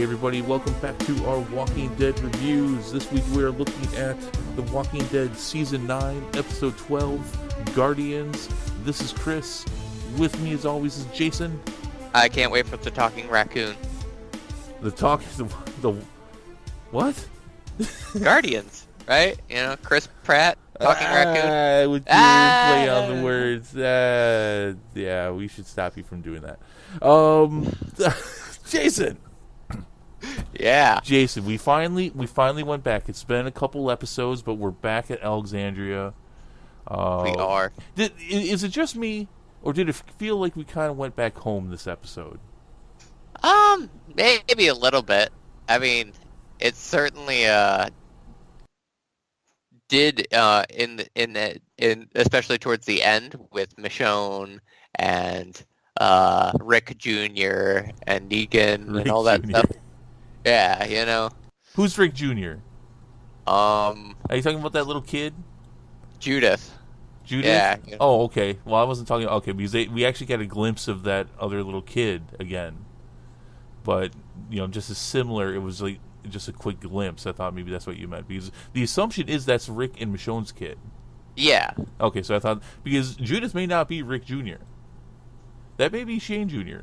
Hey everybody, welcome back to our Walking Dead reviews. This week we are looking at The Walking Dead Season 9, Episode 12, Guardians. This is Chris. With me as always is Jason. I can't wait for the talking raccoon. The what? Guardians, right? You know, Chris Pratt, talking raccoon. With your play on the words. Yeah, we should stop you from doing that. Jason. Yeah. Jason, we finally went back. It's been a couple episodes, but we're back at Alexandria. We are. Is it just me, or did it feel like we kind of went back home this episode? Maybe a little bit. I mean, it certainly did in especially towards the end with Michonne and Rick Jr. and Negan and all that stuff. Yeah, you know. Who's Rick Jr.? Are you talking about that little kid? Judith. Judith? Yeah. You know. Oh, okay. Well, I wasn't talking... Okay, because we actually got a glimpse of that other little kid again. But, you know, just as similar, it was like just a quick glimpse. I thought maybe that's what you meant. Because the assumption is that's Rick and Michonne's kid. Yeah. Okay, so I thought... Because Judith may not be Rick Jr. That may be Shane Jr.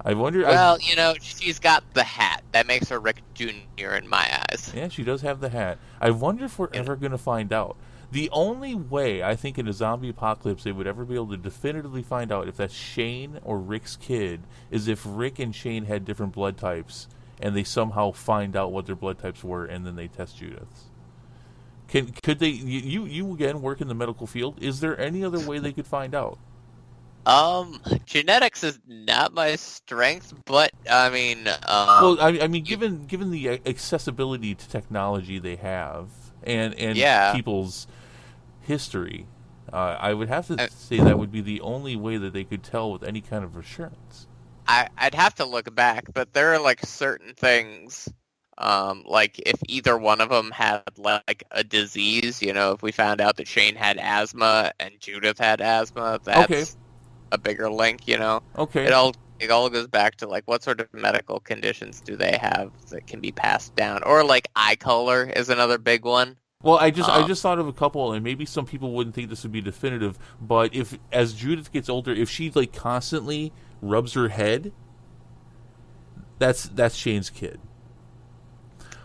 I wonder... Well, you know, she's got the hat. That makes her Rick Jr. in my eyes. Yeah, she does have the hat. I wonder if we're ever going to find out. The only way, I think, in a zombie apocalypse they would ever be able to definitively find out if that's Shane or Rick's kid is if Rick and Shane had different blood types and they somehow find out what their blood types were and then they test Judith's. Could they... You again, work in the medical field. Is there any other way they could find out? Genetics is not my strength, but I mean, well, I mean, given the accessibility to technology they have, and people's history, I would have to say that would be the only way that they could tell with any kind of assurance. I'd have to look back, but there are like certain things, like if either one of them had like a disease, you know, if we found out that Shane had asthma and Judith had asthma, that's okay. A bigger link, you know. Okay. It all goes back to like what sort of medical conditions do they have that can be passed down, or like eye color is another big one. Well, I just thought of a couple, and maybe some people wouldn't think this would be definitive, but if as Judith gets older, if she like constantly rubs her head, that's Shane's kid.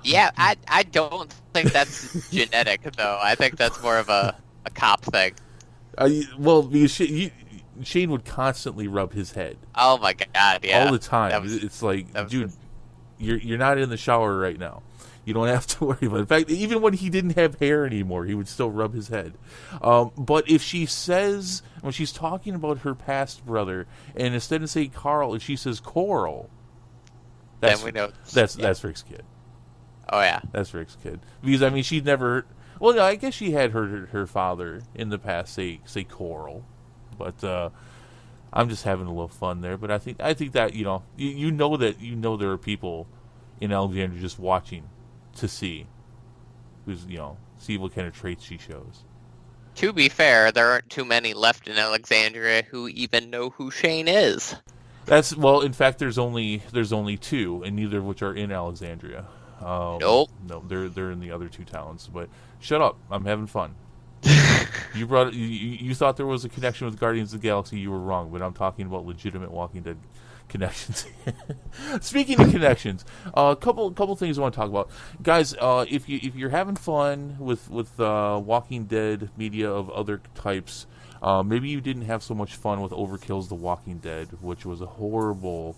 Yeah, I don't think that's genetic though. I think that's more of a cop thing. Well, because Shane would constantly rub his head. Oh my god, yeah. All the time. It's like, dude, you're not in the shower right now. You don't have to worry about it. In fact, even when he didn't have hair anymore, he would still rub his head. But if she says, when she's talking about her past brother, and instead of saying Carl, if she says Coral, then we know that's Rick's kid. Oh yeah. That's Rick's kid. Because, I mean, she'd never... Well, no, I guess she had heard her father in the past say Coral. But I'm just having a little fun there. But I think that you know there are people in Alexandria just watching to see see what kind of traits she shows. To be fair, there aren't too many left in Alexandria who even know who Shane is. In fact, there's only two, and neither of which are in Alexandria. Nope. No, they're in the other two towns. But shut up, I'm having fun. You thought there was a connection with Guardians of the Galaxy. You were wrong, but I'm talking about legitimate Walking Dead connections. Speaking of connections, a couple things I want to talk about, guys. If you're having fun with Walking Dead media of other types, maybe you didn't have so much fun with Overkill's The Walking Dead, which was a horrible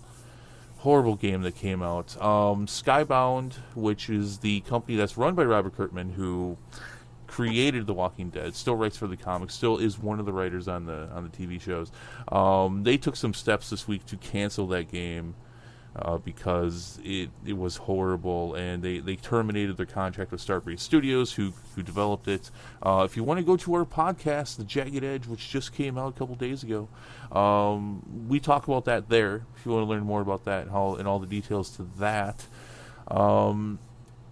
game that came out. Skybound, which is the company that's run by Robert Kirkman, who created The Walking Dead, still writes for the comics, still is one of the writers on the TV shows. They took some steps this week to cancel that game because it was horrible, and they terminated their contract with Starbreeze Studios, who developed it. If you want to go to our podcast, The Jagged Edge, which just came out a couple days ago, we talk about that there. If you want to learn more about that and all the details to that.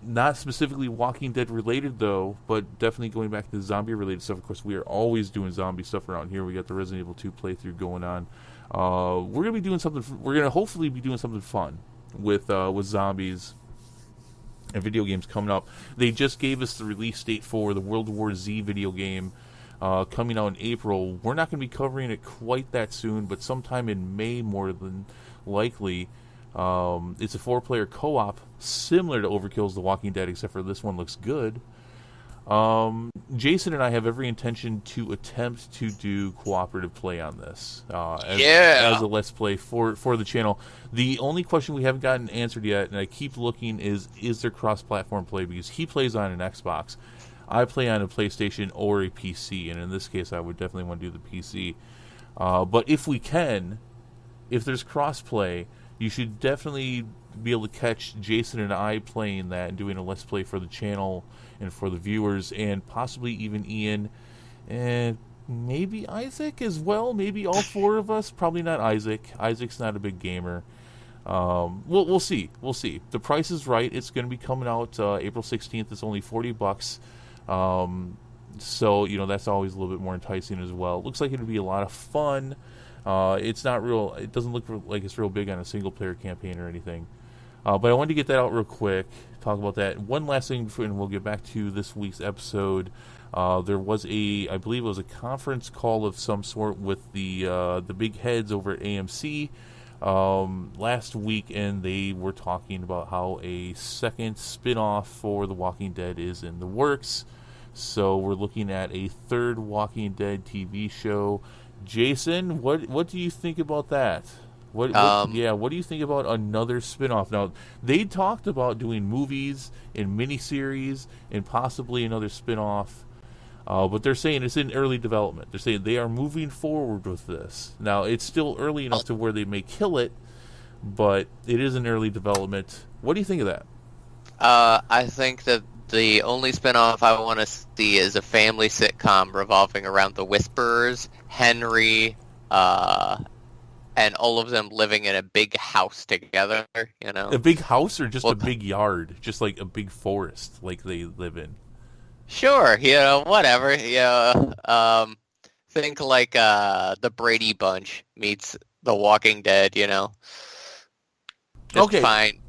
Not specifically Walking Dead related, though, but definitely going back to the zombie related stuff. Of course, we are always doing zombie stuff around here. We got the Resident Evil 2 playthrough going on. We're gonna be doing something. We're gonna hopefully be doing something fun with zombies and video games coming up. They just gave us the release date for the World War Z video game coming out in April. We're not going to be covering it quite that soon, but sometime in May more than likely. It's a 4-player co-op similar to Overkill's The Walking Dead, except for this one looks good. Jason and I have every intention to attempt to do cooperative play on this as a Let's Play for the channel. The only question we haven't gotten answered yet, and I keep looking, is there cross-platform play? Because he plays on an Xbox, I play on a PlayStation or a PC, and in this case I would definitely want to do the PC. But if we can, if there's cross-play, you should definitely be able to catch Jason and I playing that and doing a Let's Play for the channel and for the viewers, and possibly even Ian, and maybe Isaac as well. Maybe all 4 of us. Probably not Isaac. Isaac's not a big gamer. We'll see. We'll see. The price is right. It's going to be coming out April 16th. It's only $40. So, that's always a little bit more enticing as well. It looks like it'll be a lot of fun. It's not real. It doesn't look like it's real big on a single-player campaign or anything. But I wanted to get that out real quick, talk about that. One last thing, and we'll get back to this week's episode. There was I believe it was a conference call of some sort with the big heads over at AMC last week, and they were talking about how a second spin-off for The Walking Dead is in the works. So we're looking at a third Walking Dead TV show. Jason, what do you think about that? What do you think about another spin-off? Now, they talked about doing movies and miniseries and possibly another spin-off, but they're saying it's in early development. They're saying they are moving forward with this. Now, it's still early enough to where they may kill it, but it is in early development. What do you think of that? I think that the only spin-off I want to see is a family sitcom revolving around the Whisperers, Henry, and all of them living in a big house together, A big house or just a big yard? Just like a big forest like they live in? Sure, whatever. Think like the Brady Bunch meets The Walking Dead, Just okay. fine.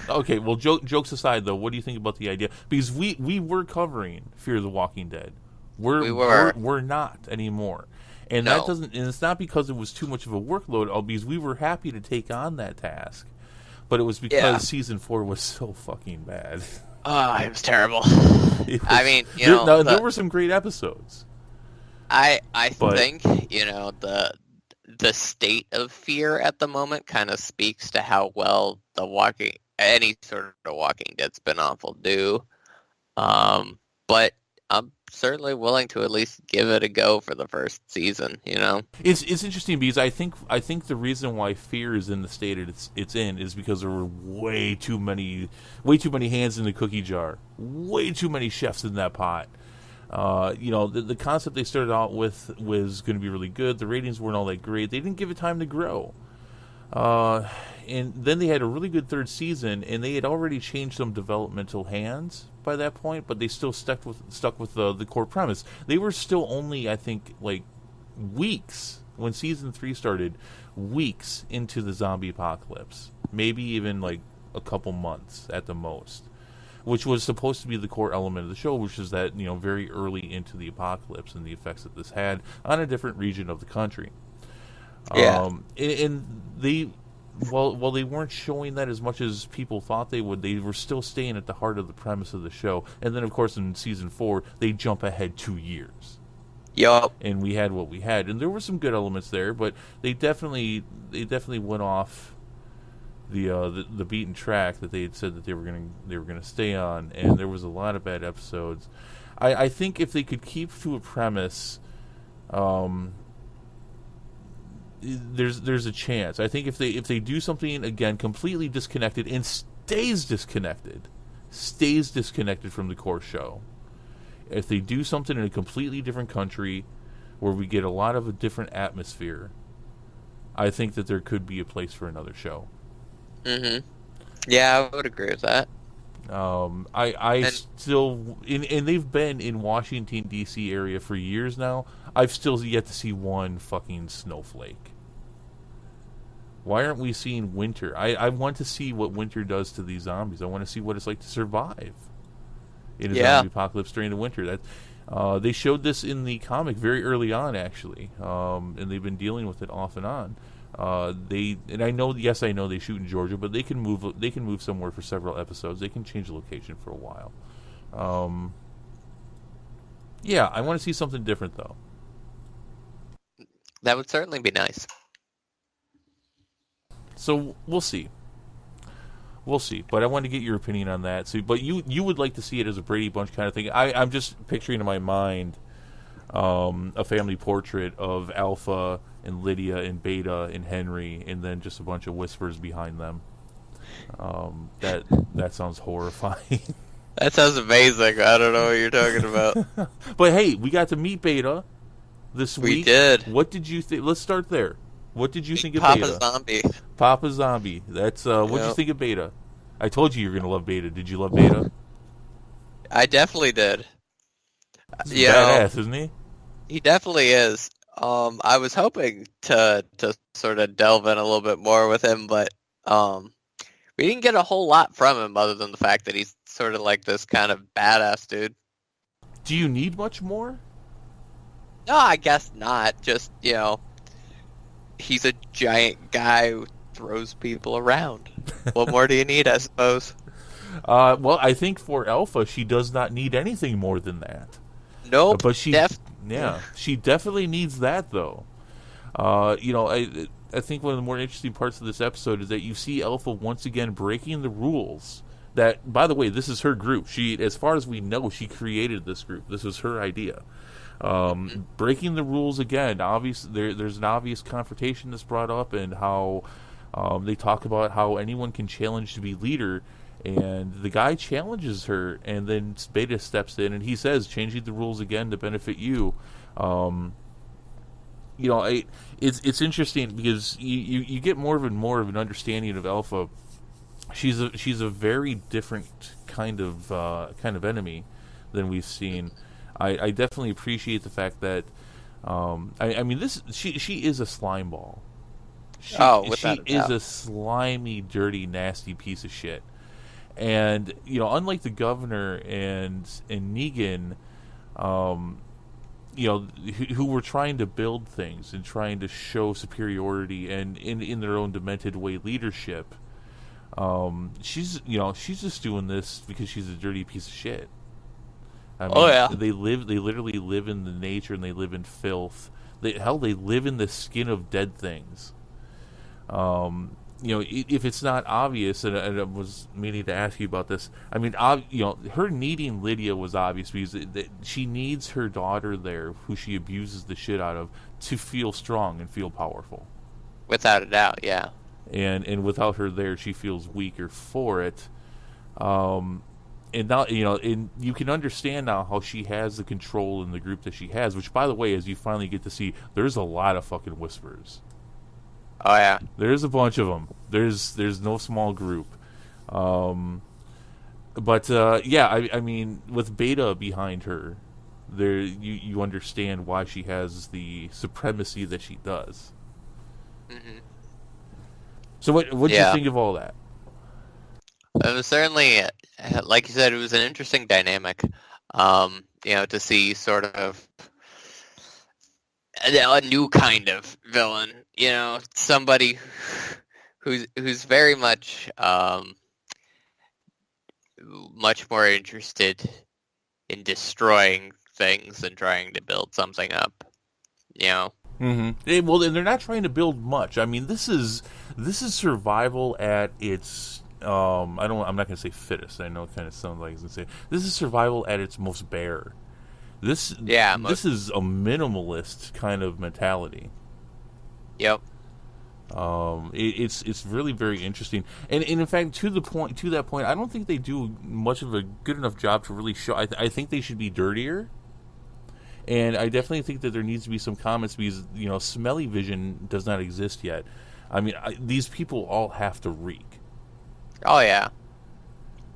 Okay, well, jokes aside, though, what do you think about the idea? Because we were covering Fear the Walking Dead. We're not anymore. And No. that doesn't, and it's not because it was too much of a workload, because we were happy to take on that task. But it was because season 4 was so fucking bad. Oh, it was terrible. I mean, there were some great episodes. I think, the state of Fear at the moment kind of speaks to how well any sort of Walking Dead spinoff will do. But I'm certainly willing to at least give it a go for the first season, It's interesting because I think the reason why Fear is in the state it's in is because there were way too many hands in the cookie jar, way too many chefs in that pot. The concept they started out with was going to be really good. The ratings weren't all that great. They didn't give it time to grow. And then they had a really good third season, and they had already changed some developmental hands by that point, but they still stuck with the core premise. They were still only, I think, like weeks when season 3 started, weeks into the zombie apocalypse, maybe even like a couple months at the most, which was supposed to be the core element of the show, which is that very early into the apocalypse and the effects that this had on a different region of the country. Yeah. And they, while they weren't showing that as much as people thought they would, they were still staying at the heart of the premise of the show. And then, of course, in season 4, they jump ahead 2 years. Yup. And we had what we had, and there were some good elements there, but they definitely went off the beaten track that they had said that they were gonna stay on, and there was a lot of bad episodes. I think if they could keep to a premise, there's a chance. I think if they do something again completely disconnected and stays disconnected from the core show, if they do something in a completely different country where we get a lot of a different atmosphere, I think that there could be a place for another show. Mm-hmm. Yeah, I would agree with that. Still, and they've been in Washington D.C. area for years now. I've still yet to see one fucking snowflake. Why aren't we seeing Winter? I want to see what Winter does to these zombies. I want to see what it's like to survive in a zombie apocalypse during the winter. They showed this in the comic very early on, actually, and they've been dealing with it off and on. I know they shoot in Georgia, but they can move. They can move somewhere for several episodes. They can change the location for a while. Yeah, I want to see something different, though. That would certainly be nice. So we'll see. We'll see. But I want to get your opinion on that. So, but you would like to see it as a Brady Bunch kind of thing. I'm just picturing in my mind a family portrait of Alpha and Lydia and Beta and Henry, and then just a bunch of whispers behind them. That sounds horrifying. That sounds amazing. I don't know what you're talking about. But hey, we got to meet Beta this week. We did. What did you think? Let's start there. What did you think of Papa Beta? Zombie. Papa Zombie. That's what did you think of Beta? I told you were gonna love Beta. Did you love Beta? I definitely did. He's badass, isn't he? He definitely is. I was hoping to sort of delve in a little bit more with him, but we didn't get a whole lot from him other than the fact that he's sort of like this kind of badass dude. Do you need much more? No, I guess not. Just, he's a giant guy who throws people around. What more do you need, I suppose? Well, I think for Alpha, she does not need anything more than that. Nope. But she definitely needs that, though. I think one of the more interesting parts of this episode is that you see Alpha once again breaking the rules. That, by the way, this is her group. She, as far as we know, she created this group. This was her idea. Breaking the rules again. There's an obvious confrontation that's brought up, and how they talk about how anyone can challenge to be leader, and the guy challenges her, and then Beta steps in and he says, changing the rules again to benefit you. It's interesting because you get more of an understanding of Alpha. She's a very different kind of enemy than we've seen. I definitely appreciate the fact that she is a slime ball. She is a slimy, dirty, nasty piece of shit. And unlike the governor and Negan, who were trying to build things and trying to show superiority and in their own demented way leadership, she's just doing this because she's a dirty piece of shit. I mean, they literally live in the nature, and they live in filth. They live in the skin of dead things. If it's not obvious, and I was meaning to ask you about this. I mean, her needing Lydia was obvious because she needs her daughter there, who she abuses the shit out of, to feel strong and feel powerful. Without a doubt, yeah. And without her there, she feels weaker for it. And now, and you can understand now how she has the control in the group that she has, which, by the way, as you finally get to see, there's a lot of fucking whispers. Oh, yeah. There's a bunch of them. There's no small group. I mean, with Beta behind her, there you understand why she has the supremacy that she does. Mm-hmm. So what do you think of all that? It was certainly, like you said, it was an interesting dynamic, to see sort of a new kind of villain, somebody who's very much much more interested in destroying things than trying to build something up, Mm-hmm. Well, and they're not trying to build much. I mean, this is survival at its I'm not going to say fittest. I know it kind of sounds like it's going to say this is survival at its most bare. This is a minimalist kind of mentality. Yep. It's really very interesting, and in fact, to that point, I don't think they do much of a good enough job to really show. I think they should be dirtier, and I definitely think that there needs to be some comments because smelly vision does not exist yet. I mean, these people all have to reek. Oh yeah.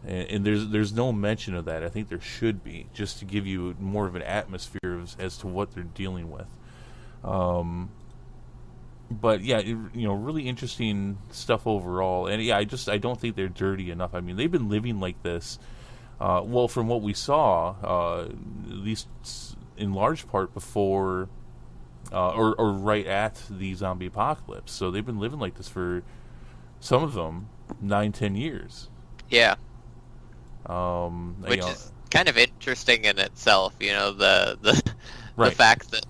And there's no mention of that. I think there should be, just to give you more of an atmosphere as to what they're dealing with. but yeah, really interesting stuff overall. And yeah, I don't think they're dirty enough. I mean, they've been living like this. Well, from what we saw, at least in large part before, or right at the zombie apocalypse. So they've been living like this for some of them 9-10 years. Yeah. Which is kind of interesting in itself, the right. The fact that,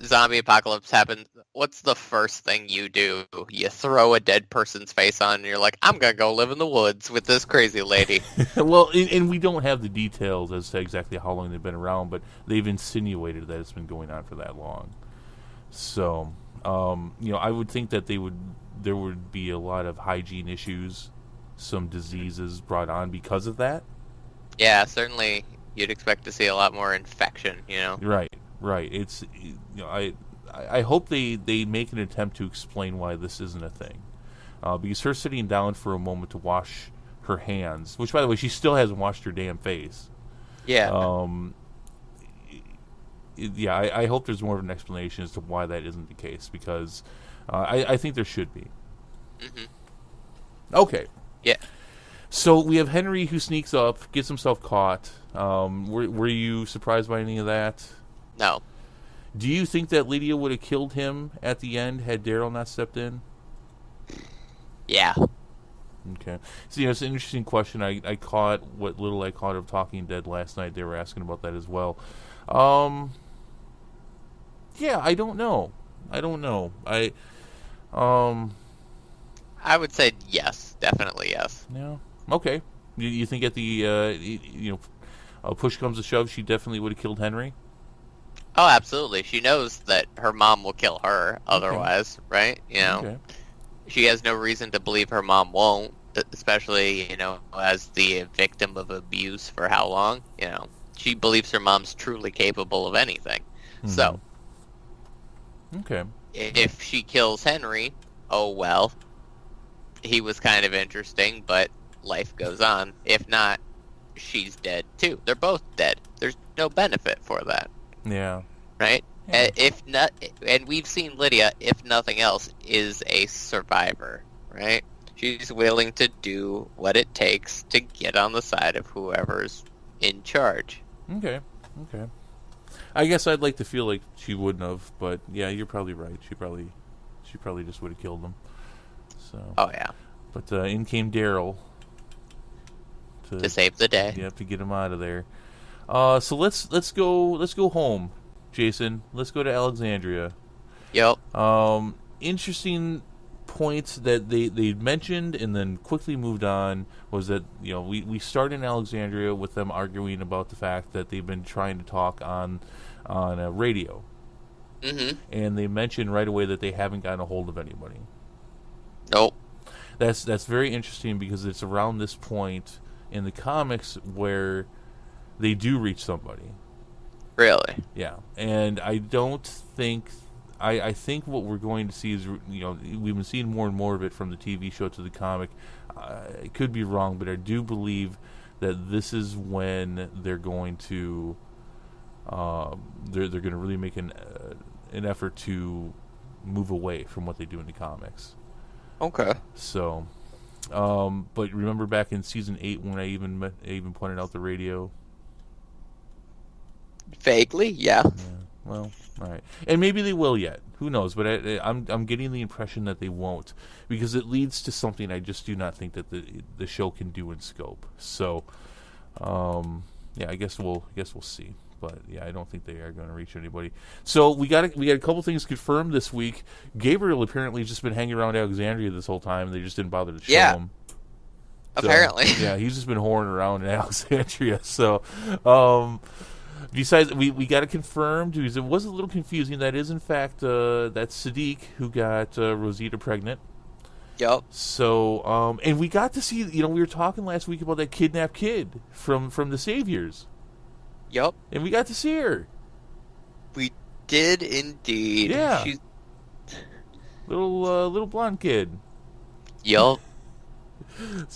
zombie apocalypse happens, what's the first thing you do? You throw a dead person's face on and you're like, I'm going to go live in the woods with this crazy lady. Well, and we don't have the details as to exactly how long they've been around, but they've insinuated that it's been going on for that long. So, I would think that there would be a lot of hygiene issues, some diseases brought on because of that. Yeah, certainly you'd expect to see a lot more infection, Right. It's, I hope they make an attempt to explain why this isn't a thing. Because her sitting down for a moment to wash her hands, which, by the way, she still hasn't washed her damn face. Yeah. I hope there's more of an explanation as to why that isn't the case, because I think there should be. Mm-hmm. Okay. Yeah. So we have Henry who sneaks up, gets himself caught. Were you surprised by any of that? No. Do you think that Lydia would have killed him at the end had Daryl not stepped in? Yeah. Okay. So, it's an interesting question. I caught what little I caught of Talking Dead last night. They were asking about that as well. Yeah, I don't know. I would say yes, definitely yes. Yeah. Okay. You think at the push comes to shove, she definitely would have killed Henry? Oh, absolutely. She knows that her mom will kill her otherwise, right? Okay. She has no reason to believe her mom won't, especially, as the victim of abuse for how long? She believes her mom's truly capable of anything. Mm-hmm. So, okay. If she kills Henry, oh well. He was kind of interesting, but life goes on. If not, she's dead too. They're both dead. There's no benefit for that. Yeah. Right? Yeah. If not, and we've seen Lydia, if nothing else, is a survivor, right? She's willing to do what it takes to get on the side of whoever's in charge. Okay. I guess I'd like to feel like she wouldn't have, but yeah, you're probably right. She probably just would have killed him. So. Oh yeah. But in came Daryl to save the day. Yeah, to get him out of there. So let's go home, Jason. Let's go to Alexandria. Yep. Interesting points that they mentioned and then quickly moved on was that we start in Alexandria with them arguing about the fact that they've been trying to talk on a radio. Mm-hmm. And they mentioned right away that they haven't gotten a hold of anybody. Nope. That's very interesting because it's around this point in the comics where they do reach somebody. Really? Yeah. And I don't think... I think what we're going to see is, we've been seeing more and more of it from the TV show to the comic. I could be wrong, but I do believe that this is when they're going to... they're going to really make an effort to move away from what they do in the comics. Okay. So, but remember back in season 8 when I even pointed out the radio? Vaguely, yeah. Well, all right, and maybe they will yet. Who knows? But I'm getting the impression that they won't, because it leads to something I just do not think that the show can do in scope. So, yeah, I guess we'll see. But yeah, I don't think they are going to reach anybody. So we got a couple things confirmed this week. Gabriel apparently has just been hanging around Alexandria this whole time. They just didn't bother to show him. Apparently. So, yeah, he's just been whoring around in Alexandria. So, besides, we got it confirmed. It was a little confusing. That is, in fact, that's Sadiq who got Rosita pregnant. Yep. So, and we got to see, we were talking last week about that kidnapped kid from the Saviors. Yep. And we got to see her. We did indeed. Yeah. She's... Little blonde kid. Yup.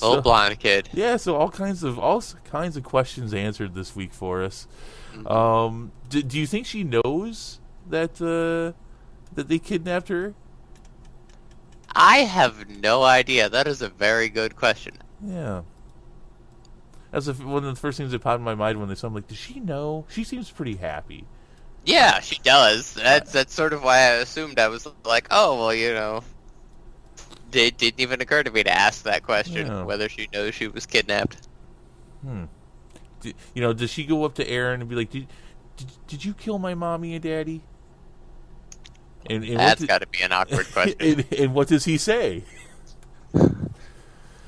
Little blonde kid. Yeah, so all kinds of questions answered this week for us. Mm-hmm. Do you think she knows that they kidnapped her? I have no idea. That is a very good question. Yeah. That's one of the first things that popped in my mind when they saw. I'm like, does she know? She seems pretty happy. Yeah, she does. Uh, That's sort of why I assumed. I was like, oh well, it didn't even occur to me to ask that question, yeah. whether she knows she was kidnapped. Hmm. Does she go up to Aaron and be like, did you kill my mommy and daddy? And That's got to be an awkward question. and what does he say?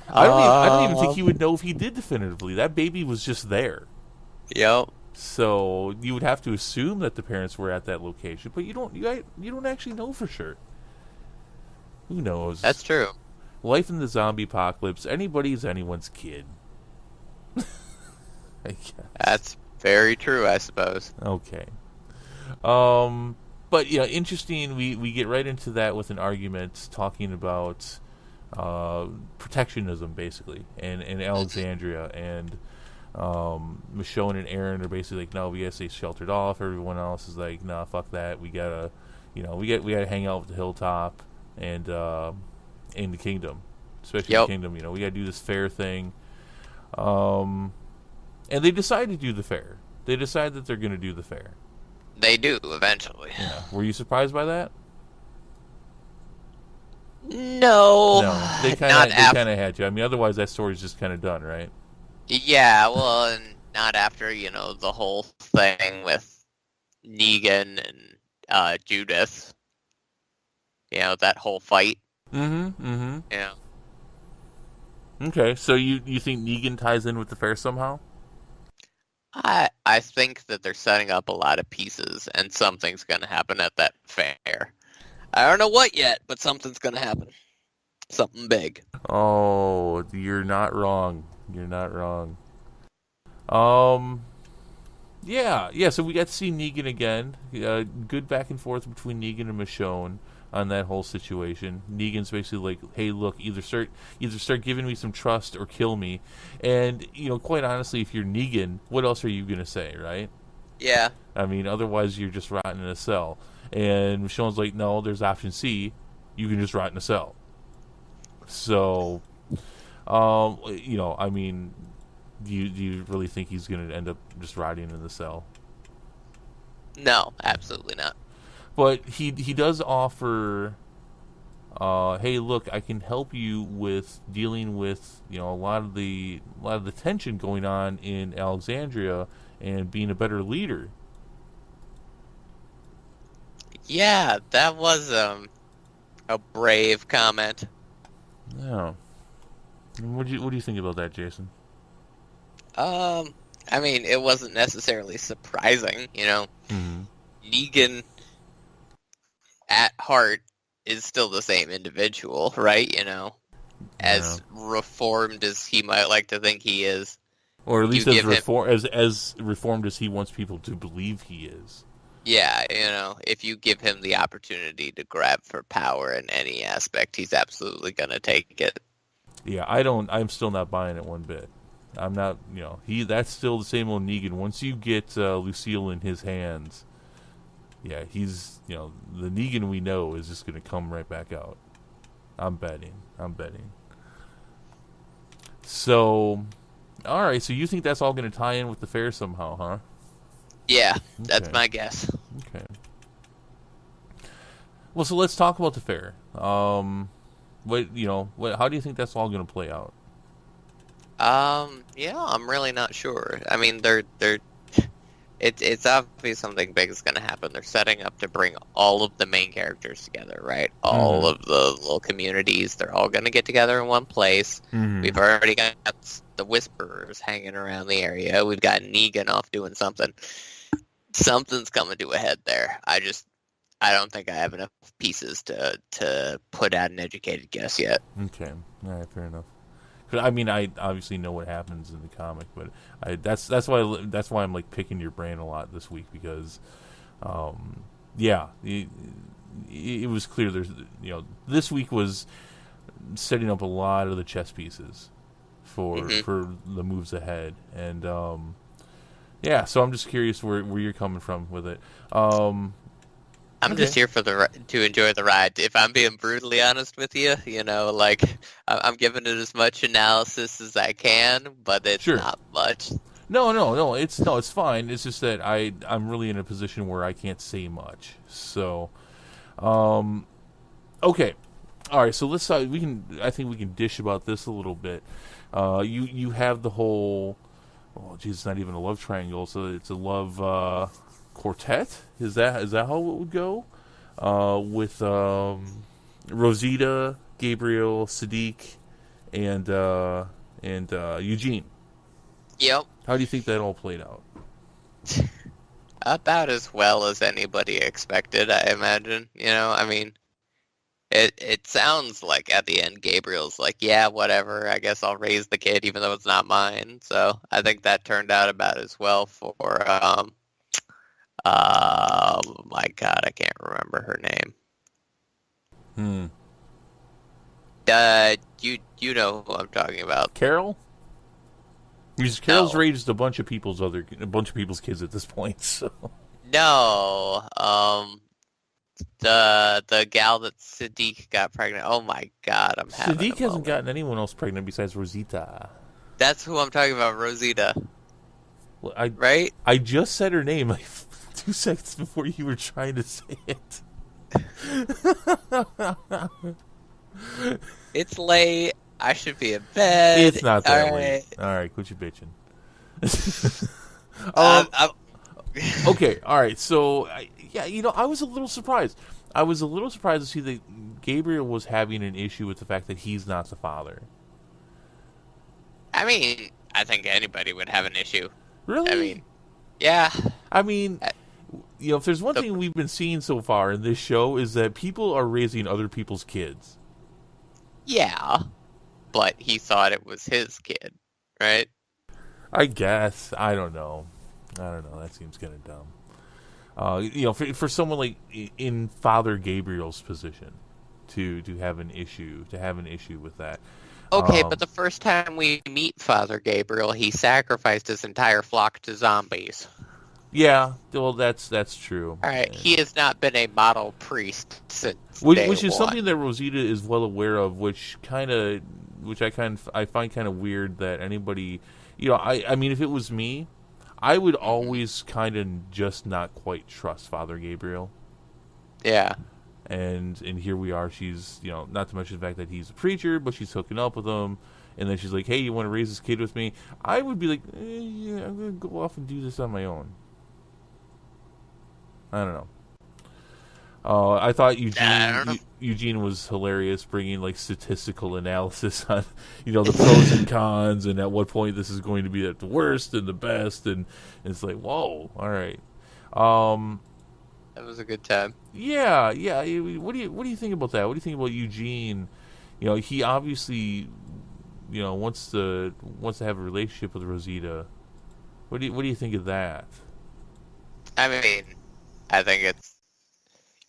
I don't even think he would know if he did definitively. That baby was just there. Yep. So you would have to assume that the parents were at that location, but you don't actually know for sure. Who knows? That's true. Life in the zombie apocalypse. Anybody's anyone's kid. I guess. That's very true, I suppose. Okay. But yeah, interesting. We get right into that with an argument talking about protectionism, basically, and Alexandria, and Michonne and Aaron are basically like, no, we gotta stay sheltered off. Everyone else is like, nah, fuck that. We gotta hang out with the hilltop and in the kingdom, especially the kingdom. We gotta do this fair thing. And they decide to do the fair. They decide that they're gonna do the fair. They do eventually. Yeah. Were you surprised by that? No. No. They kind of had you. I mean, otherwise that story's just kind of done, right? Yeah, well, and not after, the whole thing with Negan and Judith. That whole fight. Mm-hmm. Yeah. Okay, so you think Negan ties in with the fair somehow? I think that they're setting up a lot of pieces, and something's going to happen at that fair. I don't know what yet, but something's going to happen. Something big. Oh, you're not wrong. You're not wrong. Yeah. So we got to see Negan again. Good back and forth between Negan and Michonne on that whole situation. Negan's basically like, "Hey, look, either start giving me some trust or kill me." And quite honestly, if you're Negan, what else are you gonna say, right? Yeah. I mean, otherwise you're just rotting in a cell. And Michonne's like, "No, there's option C. You can just rot in a cell." So, I mean, do you really think he's gonna end up just rotting in the cell? No, absolutely not. But he does offer, hey, look, I can help you with dealing with a lot of the tension going on in Alexandria and being a better leader. Yeah, that was a brave comment. Yeah. What do you think about that, Jason? I mean, it wasn't necessarily surprising, Mm-hmm. Negan at heart is still the same individual, right? As reformed as he might like to think he is. Or at least as reformed as he wants people to believe he is. Yeah, if you give him the opportunity to grab for power in any aspect, he's absolutely going to take it. Yeah, I'm still not buying it one bit. I'm not, that's still the same old Negan. Once you get Lucille in his hands, yeah, he's, the Negan we know is just going to come right back out. I'm betting. So, all right, so you think that's all going to tie in with the fair somehow, huh? Yeah, that's my guess. Okay. Well, so let's talk about the fair. How do you think that's all going to play out? I'm really not sure. I mean, it's obvious something big is going to happen. They're setting up to bring all of the main characters together, right? All of the little communities, they're all going to get together in one place. Mm-hmm. We've already got the Whisperers hanging around the area. We've got Negan off doing something. Something's coming to a head there. I don't think I have enough pieces to put out an educated guess yet. Okay. All right, fair enough. I mean, I obviously know what happens in the comic, but that's why I'm like picking your brain a lot this week because, it was clear there's this week was setting up a lot of the chess pieces for the moves ahead, and so I'm just curious where you're coming from with it. I'm Okay. just here for to enjoy the ride. If I'm being brutally honest with you, like I'm giving it as much analysis as I can, but it's Sure. not much. No. It's fine. It's just that I'm really in a position where I can't say much. So, um, okay, all right. So let's we can. I think we can dish about this a little bit. You have the whole. Oh, geez, it's not even a love triangle. So it's a love quartet. Is that how it would go? With Rosita, Gabriel, Sadiq, and Eugene. Yep, How do you think that all played out? about as well as anybody expected, I imagine. I mean, it sounds like at the end Gabriel's like, yeah, whatever. I guess I'll raise the kid even though it's not mine. So I think that turned out about as well for my God, I can't remember her name. Hmm. You know who I'm talking about. Carol? Because Carol's No, raised a bunch of people's kids at this point. So no. The gal that Sadiq got pregnant. Oh my God, I'm having a Sadiq hasn't moment. gotten anyone else pregnant besides Rosita. That's who I'm talking about, Rosita. Well, I Right? I just said her name like 2 seconds before you were trying to say it. It's late. I should be in bed. It's not All that right. late. All right, quit your bitching. Um, um. I'm- Okay. All right. So yeah, I was a little surprised. I was a little surprised to see that Gabriel was having an issue with the fact that he's not the father. I mean, I think anybody would have an issue. Really? I mean, yeah. I mean, Uh, if there's one The, thing we've been seeing so far in this show is that people are raising other people's kids. yeah, but he thought it was his kid, right? I guess. I don't know. That seems kind of dumb. For someone like in Father Gabriel's position to have an issue with that. Okay, Um, but the first time we meet Father Gabriel, he sacrificed his entire flock to zombies. yeah. Well, that's true. All right, he has not been a model priest since day Which is one. something that Rosita is well aware of, which I find kind of weird that anybody, I mean, if it was me, I would Mhm. always kind of just not quite trust Father Gabriel. Yeah. And here we are. She's, not to mention the fact that he's a preacher, but she's hooking up with him. And then she's like, "Hey, you want to raise this kid with me?" I would be like, "Yeah, I'm gonna go off and do this on my own." I don't know. I thought I don't know. Eugene was hilarious, bringing like statistical analysis on the pros and cons, and at what point this is going to be at the worst and the best, and it's like, whoa, all right. Um, That was a good time. yeah. What do you think about that? What do you think about Eugene? He obviously wants to have a relationship with Rosita. What do you think of that? I mean, I think it's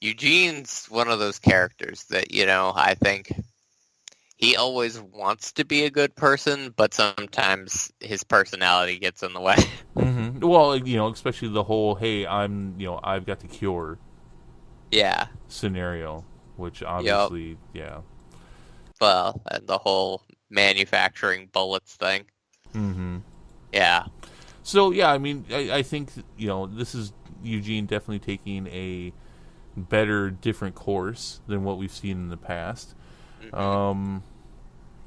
Eugene's one of those characters that, I think he always wants to be a good person, but sometimes his personality gets in the way. Mm-hmm. Well, especially the whole "Hey, I've got the cure" Yeah. scenario, which Yep. obviously, yeah. Well, and the whole manufacturing bullets thing. Mm-hmm. Yeah. So yeah, I mean, I think this is Eugene definitely taking a better, different course than what we've seen in the past. Hmm.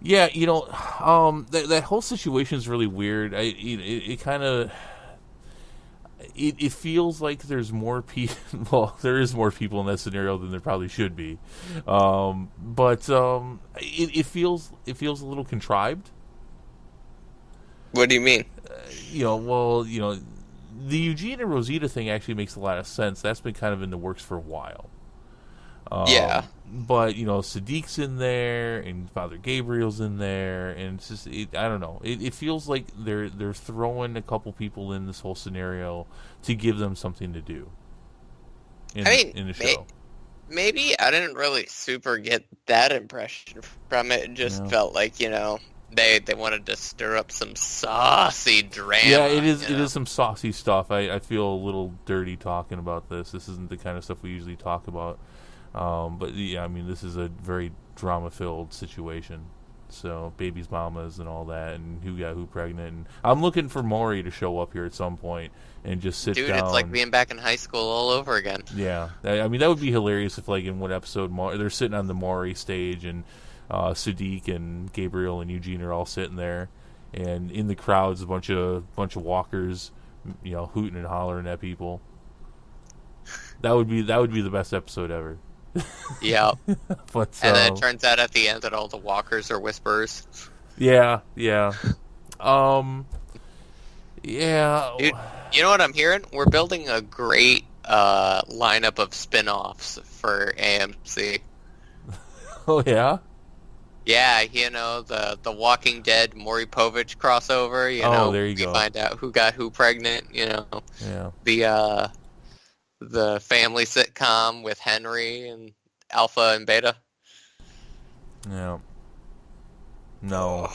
Yeah, that whole situation is really weird. It kind of it feels like there's more people. Well, there is more people in that scenario than there probably should be, but it feels a little contrived. What do you mean? Well, the Eugene and Rosita thing actually makes a lot of sense. That's been kind of in the works for a while. Yeah. But Sadiq's in there, and Father Gabriel's in there, and it's just I don't know. It feels like they're throwing a couple people in this whole scenario to give them something to do I mean, in the show. maybe I didn't really super get that impression from it. It just No. felt like, They wanted to stir up some saucy drama. Yeah, it is. You It know? is some saucy stuff. I feel a little dirty talking about this. This isn't the kind of stuff we usually talk about. But yeah, I mean, this is a very drama-filled situation. So babies, mamas, and all that, and who got who pregnant. And I'm looking for Maury to show up here at some point and just sit Dude, down. it's like being back in high school all over again. Yeah, I mean that would be hilarious if, like, in one episode, they're sitting on the Maury stage, and Sadiq and Gabriel and Eugene are all sitting there, and in the crowd's a bunch of walkers, hooting and hollering at people. That would be the best episode ever. Yeah. But And then it turns out at the end that all the walkers are whisperers. yeah. Yeah. Dude, you know what I'm hearing? We're building a great lineup of spin-offs for AMC. Oh yeah. Yeah, the Walking Dead Maury Povich crossover, there you we go. find out who got who pregnant, Yeah. The family sitcom with Henry and Alpha and Beta. Yeah. No.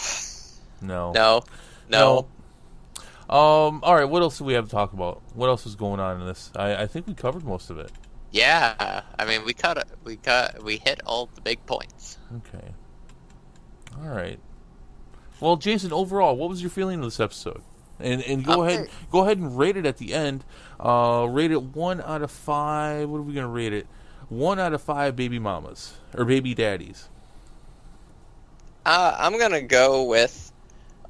No. All right. What else do we have to talk about? What else is going on in this? I think we covered most of it. Yeah, I mean we hit all the big points. Okay. All right. Well, Jason, overall, what was your feeling of this episode? And go ahead and rate it at the end. Rate it 1 out of 5. What are we gonna rate it? 1 out of 5 baby mamas or baby daddies. I'm gonna go with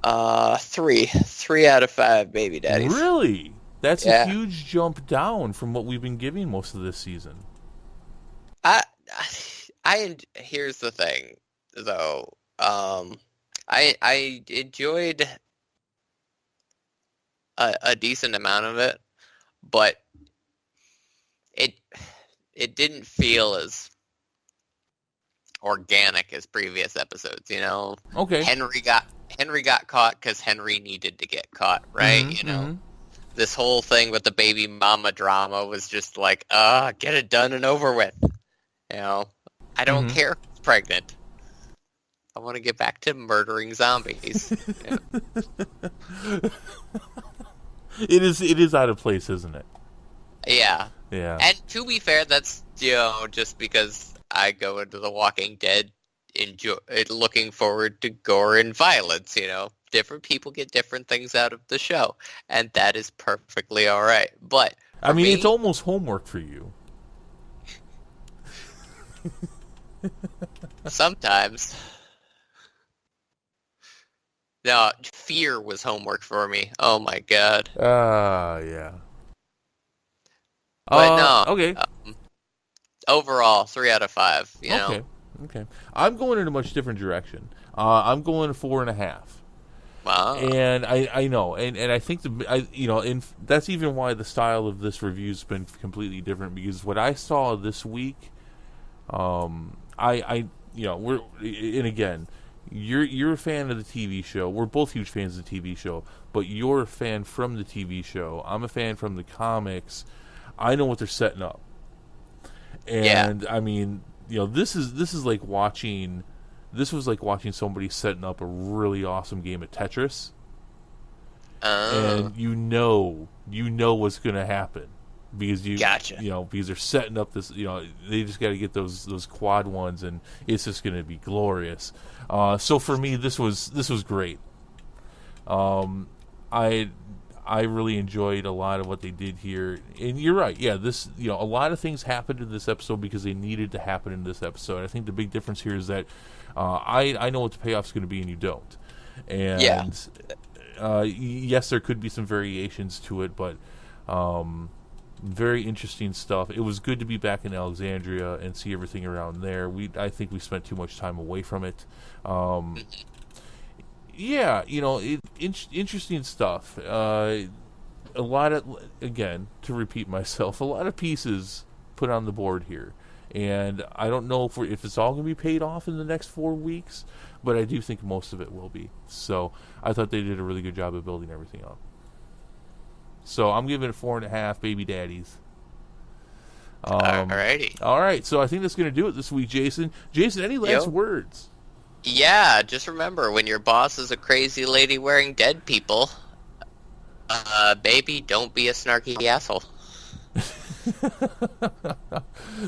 3 out of 5 baby daddies. Really? That's Yeah. a huge jump down from what we've been giving most of this season. Here's the thing, though. I enjoyed a decent amount of it, but it didn't feel as organic as previous episodes. Okay. Henry got caught because Henry needed to get caught, right? Mm-hmm. This whole thing with the baby mama drama was just like, get it done and over with. I don't care who's pregnant. I want to get back to murdering zombies. It is out of place, isn't it? Yeah. Yeah. And to be fair, that's just because I go into The Walking Dead looking forward to gore and violence. Different people get different things out of the show, and that is perfectly all right. But I mean, it's almost homework for you. Sometimes. No, Fear was homework for me. Oh my god. Yeah. But no. Okay. Overall, 3 out of 5. Okay. I'm going in a much different direction. I'm going 4.5. Wow. And I know, and I think and that's even why the style of this review's been completely different, because what I saw this week, you're a fan of the TV show. We're both huge fans of the TV show, but you're a fan from the TV show. I'm a fan from the comics. I know what they're setting up, and I mean, this is like watching. This was like watching somebody setting up a really awesome game of Tetris, and you know what's going to happen because because they're setting up this. They just got to get those quad ones, and it's just going to be glorious. So for me, this was great. I really enjoyed a lot of what they did here, and you're right. Yeah, this a lot of things happened in this episode because they needed to happen in this episode. I think the big difference here is that I know what the payoff's going to be, and you don't. And yes, there could be some variations to it, but very interesting stuff. It was good to be back in Alexandria and see everything around there. I think we spent too much time away from it. Yeah, interesting stuff. A lot of, again, to repeat myself, a lot of pieces put on the board here. And I don't know if it's all going to be paid off in the next 4 weeks, but I do think most of it will be. So I thought they did a really good job of building everything up. So I'm giving it 4.5 baby daddies. Alrighty. All right, so I think that's going to do it this week, Jason. Jason, any last words? Yeah, just remember, when your boss is a crazy lady wearing dead people, baby, don't be a snarky asshole.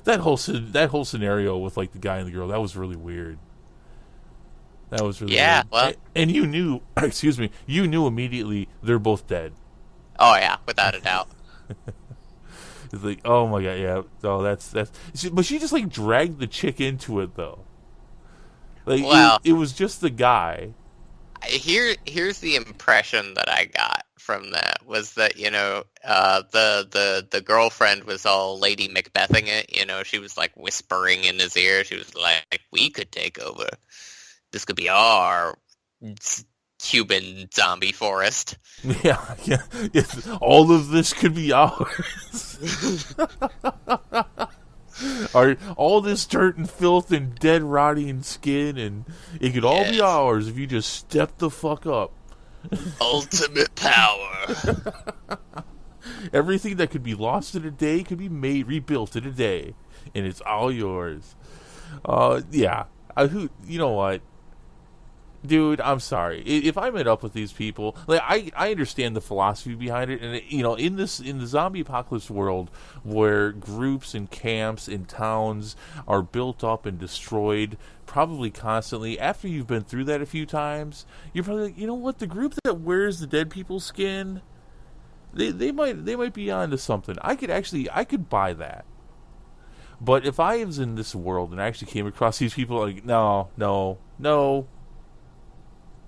That whole scenario with like the guy and the girl, that was really weird. That was really Yeah, weird. well, And you knew, excuse me, you knew immediately they're both dead. oh yeah, without a doubt. It's like, oh my god, yeah. Oh, but she just like dragged the chick into it though. Like Well, it was just the guy. here's the impression that I got from that was that the girlfriend was all Lady Macbething it. She was like whispering in his ear. She was like, "We could take over. This could be our Cuban zombie forest." Yeah, yeah. All of this could be ours. All this dirt and filth and dead rotting skin, and it could all be ours if you just step the fuck up. Ultimate power. Everything that could be lost in a day could be rebuilt in a day, and it's all yours. Yeah. You know what? Dude, I'm sorry. If I met up with these people, like I understand the philosophy behind it, and in the zombie apocalypse world, where groups and camps and towns are built up and destroyed, probably constantly. After you've been through that a few times, you're probably like, you know what? The group that wears the dead people's skin, they might be onto something. I could buy that. But if I was in this world and I actually came across these people, like no.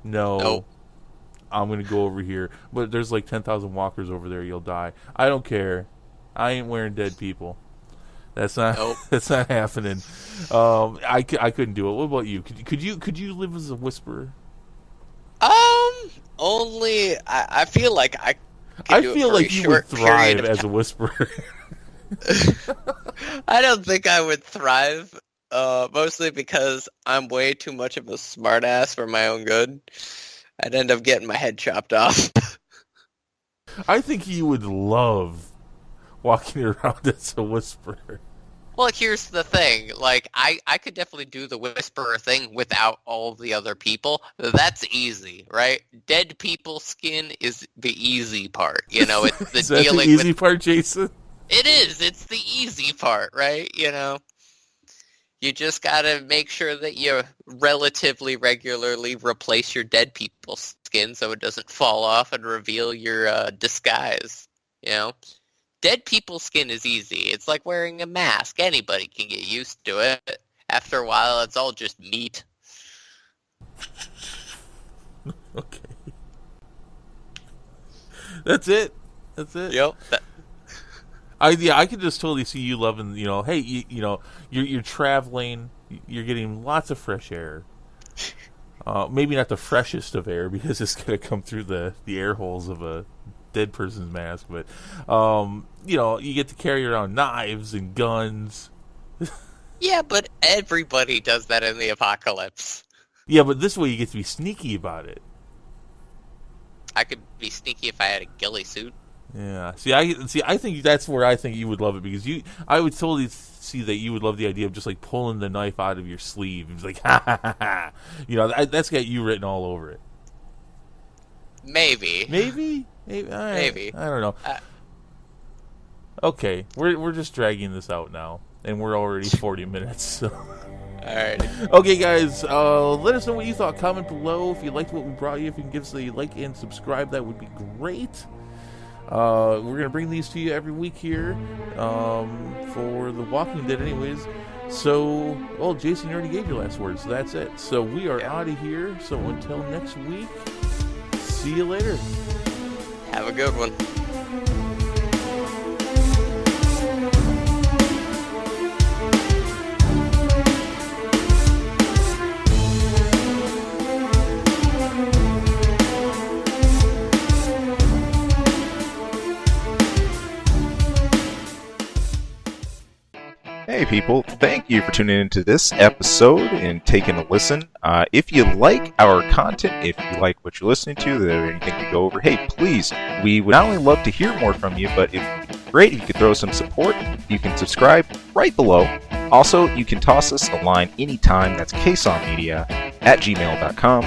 Nope. I'm going to go over here. But there's like 10,000 walkers over there. You'll die. I don't care. I ain't wearing dead people. That's not Nope. That's not happening. I couldn't do it. What about you? Could you live as a whisperer? Only I feel like I feel like you would thrive as a whisperer. I don't think I would thrive. Mostly because I'm way too much of a smartass for my own good. I'd end up getting my head chopped off. I think you would love walking around as a whisperer. Well, here's the thing. Like, I could definitely do the whisperer thing without all the other people. That's easy, right? Dead people's skin is the easy part. It's the Is that dealing the easy with... part, Jason? It is. It's the easy part, right? You just gotta make sure that you relatively regularly replace your dead people's skin so it doesn't fall off and reveal your disguise. Dead people's skin is easy. It's like wearing a mask. Anybody can get used to it. After a while, it's all just meat. Okay. That's it. Yep. I could just totally see you loving, hey, you're traveling, you're getting lots of fresh air. Maybe not the freshest of air because it's going to come through the air holes of a dead person's mask, but you get to carry around knives and guns. Yeah, but everybody does that in the apocalypse. Yeah, but this way you get to be sneaky about it. I could be sneaky if I had a ghillie suit. Yeah. I think that's where I think you would love it because I would totally see that you would love the idea of just like pulling the knife out of your sleeve. It's like ha ha ha ha. That's got you written all over it. Maybe. All right. Maybe. I don't know. Okay, we're just dragging this out now, and we're already 40 minutes. So. Alright. Okay, guys, let us know what you thought. Comment below if you liked what we brought you. If you can give us a like and subscribe, that would be great. We're going to bring these to you every week here for The Walking Dead anyways. So, well, Jason, you already gave your last words, so that's it. So we are out of here. So until next week, see you later. Have a good one. Hey people, thank you for tuning into this episode and taking a listen. If you like our content, if you like what you're listening to, is there anything to go over, hey, please, we would not only love to hear more from you, but it would be great if you could throw some support. You can subscribe right below. Also, you can toss us a line anytime. That's KSON Media at gmail.com.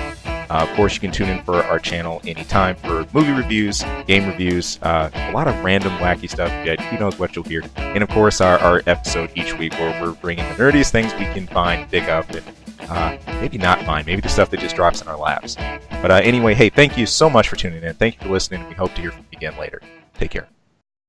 Of course, you can tune in for our channel anytime for movie reviews, game reviews, a lot of random wacky stuff. Yeah, who knows what you'll hear. And of course, our episode each week where we're bringing the nerdiest things we can find, pick up, and maybe not find. Maybe the stuff that just drops in our laps. But anyway, hey, thank you so much for tuning in. Thank you for listening. We hope to hear from you again later. Take care.